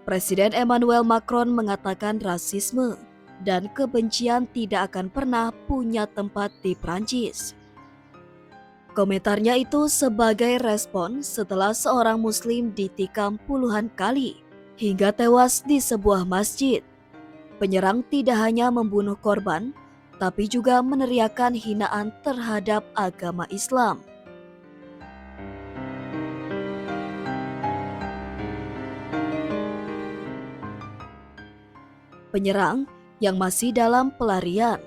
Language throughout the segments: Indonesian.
Presiden Emmanuel Macron mengatakan rasisme dan kebencian tidak akan pernah punya tempat di Prancis. Komentarnya itu sebagai respon setelah seorang muslim ditikam puluhan kali hingga tewas di sebuah masjid. Penyerang tidak hanya membunuh korban, tapi juga meneriakkan hinaan terhadap agama Islam. Penyerang yang masih dalam pelarian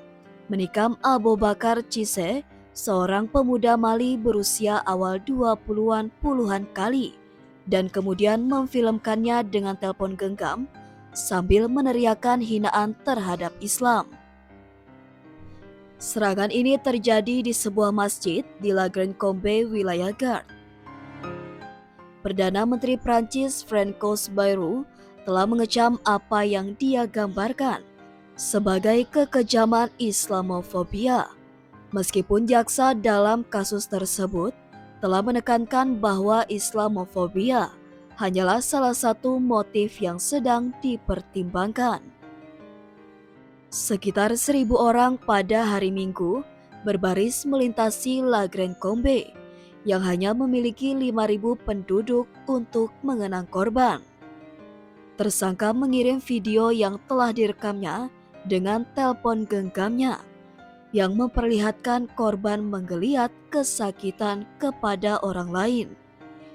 menikam Abu Bakar Cisse, seorang pemuda Mali berusia awal 20-an puluhan kali, dan kemudian memfilmkannya dengan telepon genggam sambil meneriakkan hinaan terhadap Islam. Serangan ini terjadi di sebuah masjid di La Grande Combe, wilayah Gard. Perdana Menteri Prancis Francois Bayrou telah mengecam apa yang dia gambarkan sebagai kekejaman Islamofobia. Meskipun jaksa dalam kasus tersebut telah menekankan bahwa Islamofobia hanyalah salah satu motif yang sedang dipertimbangkan. Sekitar 1.000 orang pada hari Minggu berbaris melintasi La Grande Combe yang hanya memiliki 5.000 penduduk untuk mengenang korban. Tersangka mengirim video yang telah direkamnya dengan telepon genggamnya yang memperlihatkan korban menggeliat kesakitan kepada orang lain,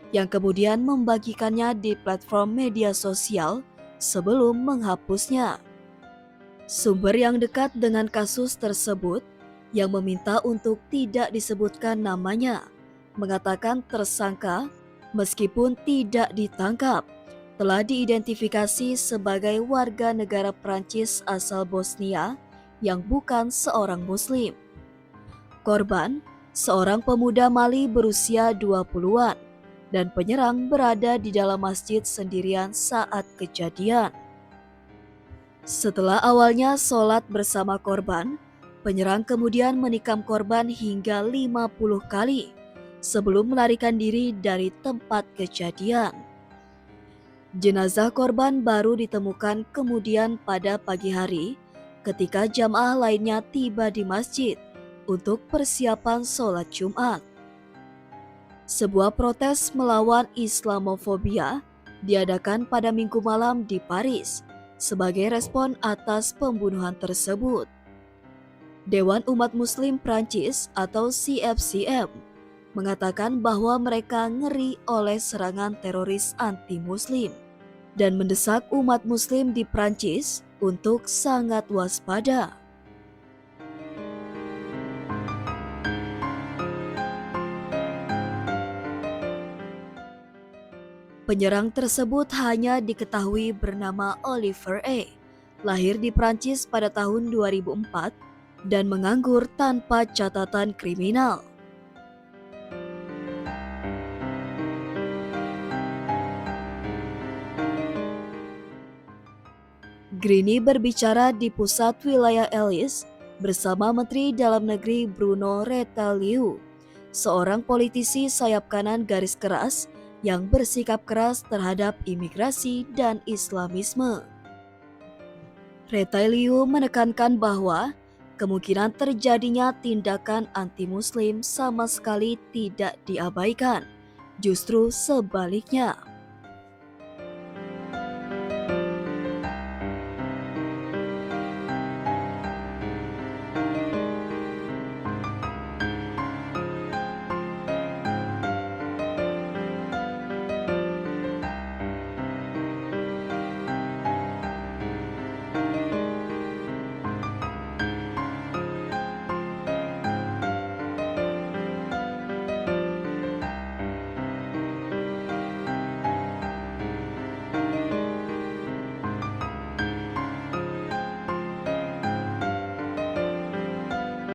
yang kemudian membagikannya di platform media sosial sebelum menghapusnya. Sumber yang dekat dengan kasus tersebut yang meminta untuk tidak disebutkan namanya mengatakan tersangka meskipun tidak ditangkap telah diidentifikasi sebagai warga negara Prancis asal Bosnia yang bukan seorang muslim. Korban, seorang pemuda Mali berusia 20-an, dan penyerang berada di dalam masjid sendirian saat kejadian. Setelah awalnya sholat bersama korban, penyerang kemudian menikam korban hingga 50 kali sebelum melarikan diri dari tempat kejadian. Jenazah korban baru ditemukan kemudian pada pagi hari ketika jamaah lainnya tiba di masjid untuk persiapan sholat Jumat. Sebuah protes melawan Islamofobia diadakan pada Minggu malam di Paris sebagai respon atas pembunuhan tersebut. Dewan Umat Muslim Prancis atau CFCM mengatakan bahwa mereka ngeri oleh serangan teroris anti-Muslim dan mendesak umat Muslim di Prancis untuk sangat waspada. Penyerang tersebut hanya diketahui bernama Oliver A. Lahir di Prancis pada tahun 2004 dan menganggur tanpa catatan kriminal. Grini berbicara di pusat wilayah Elis bersama Menteri Dalam Negeri Bruno Retailleau, seorang politisi sayap kanan garis keras yang bersikap keras terhadap imigrasi dan Islamisme. Retailleau menekankan bahwa kemungkinan terjadinya tindakan anti-Muslim sama sekali tidak diabaikan, justru sebaliknya.